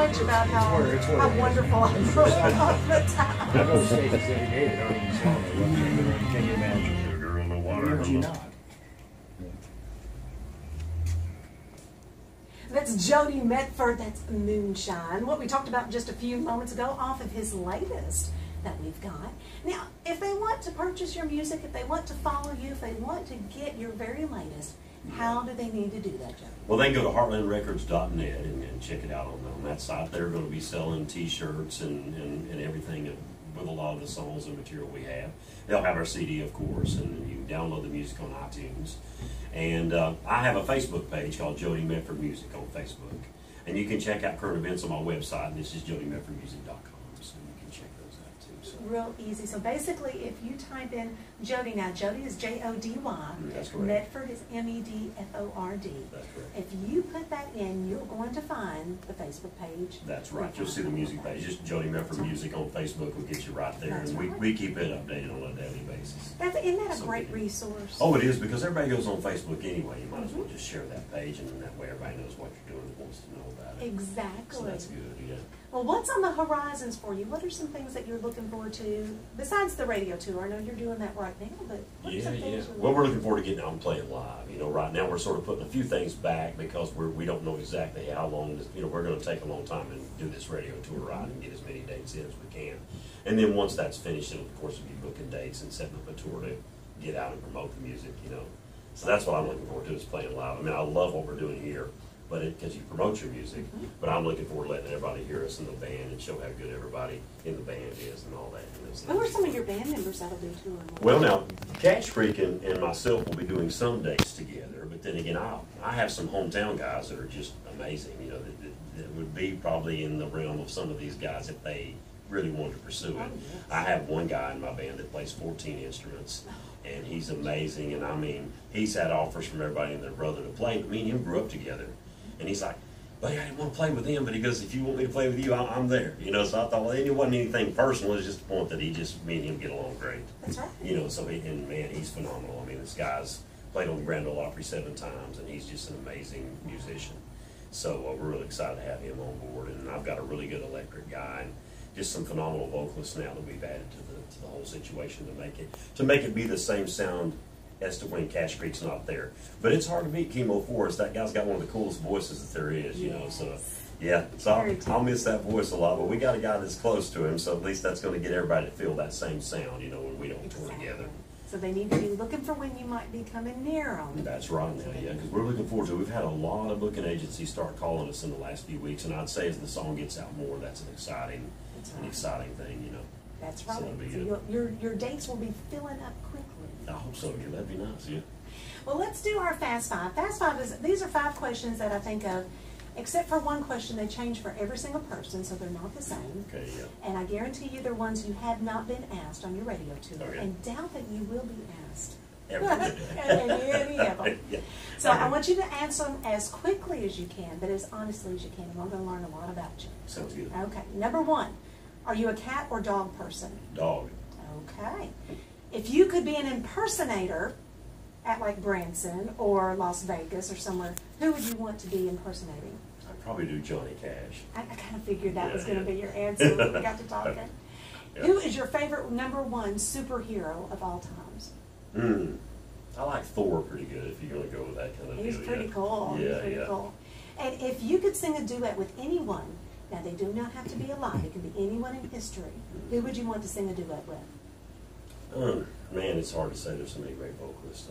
much about how wonderful I am all the time. I go to stages every day that aren't even song. Can you imagine? The girl in the water. Would you not? That's Jody Medford, that's Moonshine. What we talked about just a few moments ago off of his latest that we've got. Now, if they want to purchase your music, if they want to follow you, if they want to get your very latest, how do they need to do that, Jody? Well, they can go to heartlandrecords.net and check it out on that site. They're going to be selling T-shirts and everything with a lot of the songs and material we have. They'll have our CD, of course, and you can download the music on iTunes. And I have a Facebook page called Jody Medford Music on Facebook. And you can check out current events on my website, and this is jodymedfordmusic.com. So you can check those out too. So. Real easy. So basically, if you type in Jody, now Jody is J-O-D-Y. That's correct. Medford is M-E-D-F-O-R-D. That's correct. If you put that in, you're going to find the Facebook page. That's right. You'll see the music page. Just Jody Medford Music on Facebook will get you right there. And we keep it updated on a daily basis. Isn't that a great resource? Oh, it is, because everybody goes on Facebook anyway. You might as well just share that page, and that way everybody knows what you're doing and wants to know about it. Exactly. So that's good, yeah. Well, what's on the horizons for you? What are some things that you're looking forward to, besides the radio tour? I know you're doing that right now, but what are some things Well, we're looking forward to getting out and playing live. You know, right now we're sort of putting a few things back because we don't know exactly how long, we're going to take a long time and do this radio tour right and get as many dates in as we can. And then once that's finished, it'll, of course, be booking dates and setting up a tour to get out and promote the music, So that's what I'm looking forward to, is playing live. I mean, I love what we're doing here, but because you promote your music, but I'm looking forward to letting everybody hear us in the band and show how good everybody in the band is and all that. Who are some of your band members that'll do touring? Well, now, Catch Creek and myself will be doing some dates together, but then again, I have some hometown guys that are just amazing, that would be probably in the realm of some of these guys if they really wanted to pursue it. Oh, yes. I have one guy in my band that plays 14 instruments, and he's amazing, and I mean, he's had offers from everybody and their brother to play, but me and him grew up together, and he's like, buddy, I didn't want to play with him, but he goes, if you want me to play with you, I'm there. So I thought, well, it wasn't anything personal. It was just the point that me and him get along great. That's right. So man, he's phenomenal. I mean, this guy's played on the Grand Ole Opry 7 times, and he's just an amazing musician. So we're really excited to have him on board, and I've got a really good electric guy, and just some phenomenal vocalists now that we've added to the whole situation to make it be the same sound as to when Cash Creek's not there. But it's hard to beat Chemo Forest. That guy's got one of the coolest voices that there is, so yeah. So I'll miss that voice a lot, but we got a guy that's close to him, so at least that's going to get everybody to feel that same sound, when we don't tour together. So they need to be looking for when you might be coming near them. That's right now, yeah, because we're looking forward to it. We've had a lot of booking agencies start calling us in the last few weeks, and I'd say as the song gets out more, that's an exciting thing, That's right. So your dates will be filling up quickly. I hope so. Yeah, that'd be nice. Yeah. Well, let's do our Fast Five. Fast Five these are 5 questions that I think of, except for one question. They change for every single person, so they're not the same. Okay. Yeah. And I guarantee you they're ones you have not been asked on your radio tour, Okay. and doubt that you will be asked. Any of them. Yeah. So I want you to answer them as quickly as you can, but as honestly as you can. And we're going to learn a lot about you. Sounds good. Okay. Number 1, are you a cat or dog person? Dog. Okay. If you could be an impersonator at like Branson or Las Vegas or somewhere, who would you want to be impersonating? I'd probably do Johnny Cash. I kind of figured that was going to be your answer when we got to talking. Yeah. Who is your favorite number 1 superhero of all times? I like Thor pretty good, if you're going to go with that kind of He's deal. pretty cool. Yeah, He's pretty cool. And if you could sing a duet with anyone, now they do not have to be alive, it can be anyone in history, who would you want to sing a duet with? Man, it's hard to say. There's so many great vocalists.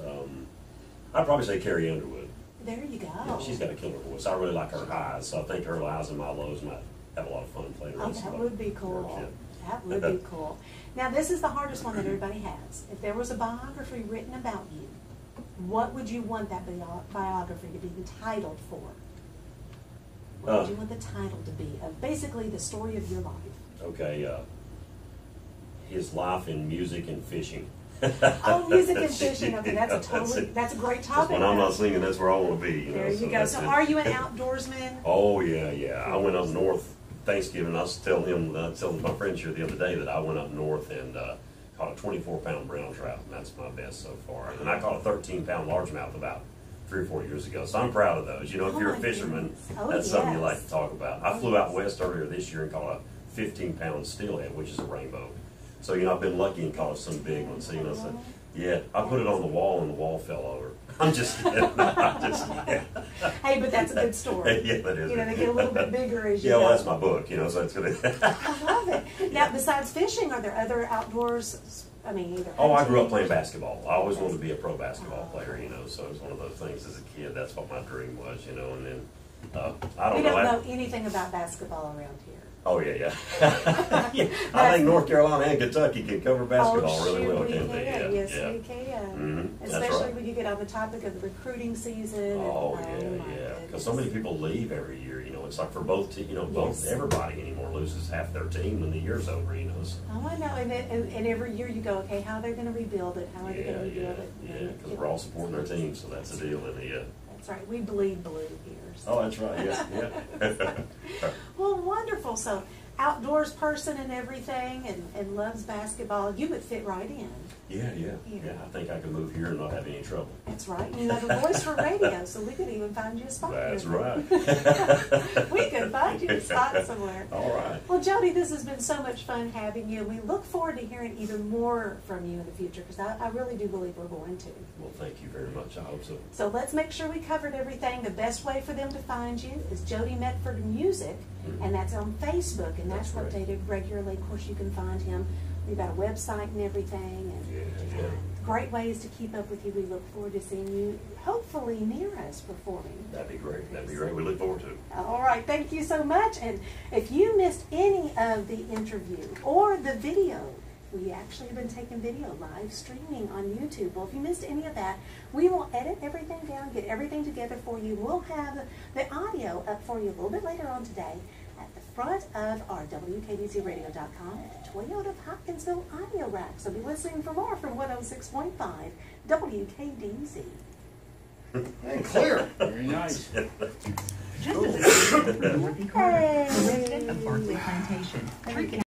I'd probably say Carrie Underwood. There you go. Yeah, she's got a killer voice. I really like her highs, so I think her highs and my lows might have a lot of fun playing. Oh, that would be cool. That would be cool. Now, this is the hardest one that everybody has. If there was a biography written about you, what would you want that biography to be entitled for? What would you want the title to be of basically the story of your life? Okay, his life in music and fishing. Oh, music and fishing. Okay, that's a great topic. When I'm not singing, that's where I want to be. There you go. So are you an outdoorsman? Oh, yeah. I went up north Thanksgiving. I was telling my friends here the other day that I went up north and caught a 24-pound brown trout, and that's my best so far. And I caught a 13-pound largemouth about 3 or 4 years ago. So I'm proud of those. You know, if Oh you're a my fisherman, goodness. Oh, that's something you yes. like to talk about. I flew out west earlier this year and caught a 15-pound steelhead, which is a rainbow. So, you know, I've been lucky and caught some big ones. So, you know, so, yeah, I put it on the wall and the wall fell over. I'm just kidding. I'm just kidding. Hey, but that's a good story. Yeah, that is. You know, they get a little bit bigger as you Yeah, go. well, that's my book, you know, so it's going to. I love it. Now, besides fishing, are there other outdoors? I mean, either. Oh, I grew up hunting? playing basketball. I always wanted to be a pro basketball player, you know, so it was one of those things as a kid. That's what my dream was, you know, and then, I don't We know. don't know anything about basketball around here. Oh, yeah. Yeah, I think North Carolina and Kentucky can cover basketball really sure well, we can't they? can. Yeah, Yes, yeah. we can. That's Especially right. when you get on the topic of the recruiting season. Oh, my yeah. Because so goodness. many people leave every year, you know. It's like for both, you know, both, Yes. everybody anymore loses half their team when the year's over, you know. So. Oh, I know. And every year you go, okay, how are they going to rebuild it? How are they going to rebuild it? Yeah, because we're all supporting our team, so that's the deal in the. That's right. We bleed blue here. So. Oh, that's right. Yeah. Well, wonderful. So, outdoors person and everything, and loves basketball. You would fit right in. Yeah. I think I could move here and not have any trouble. That's right. You have a voice for radio, so we could even find you a spot. That's here. right. We could find you a spot somewhere. All right. Well, Jody, this has been so much fun having you. We look forward to hearing even more from you in the future, because I really do believe we're going to. Well, thank you very much. I hope so. So let's make sure we covered everything. The best way for them to find you is Jody Medford Music, and that's on Facebook, and that's That's right. updated regularly. Of course, you can find him. We've got a website and everything, and Yeah. great ways to keep up with you. We look forward to seeing you, hopefully near us, performing. That'd be great. That'd be great. We look forward to it. All right, thank you so much. And if you missed any of the interview or the video, we actually have been taking video live streaming on YouTube. Well, if you missed any of that, we will edit everything down, get everything together for you. We'll have the audio up for you a little bit later on today at the front of our WKDZradio.com Toyota of Hopkinsville audio rack. So be listening for more from 106.5 WKDZ. And clear. Very nice. Just as a resident of Barkley Plantation. Drink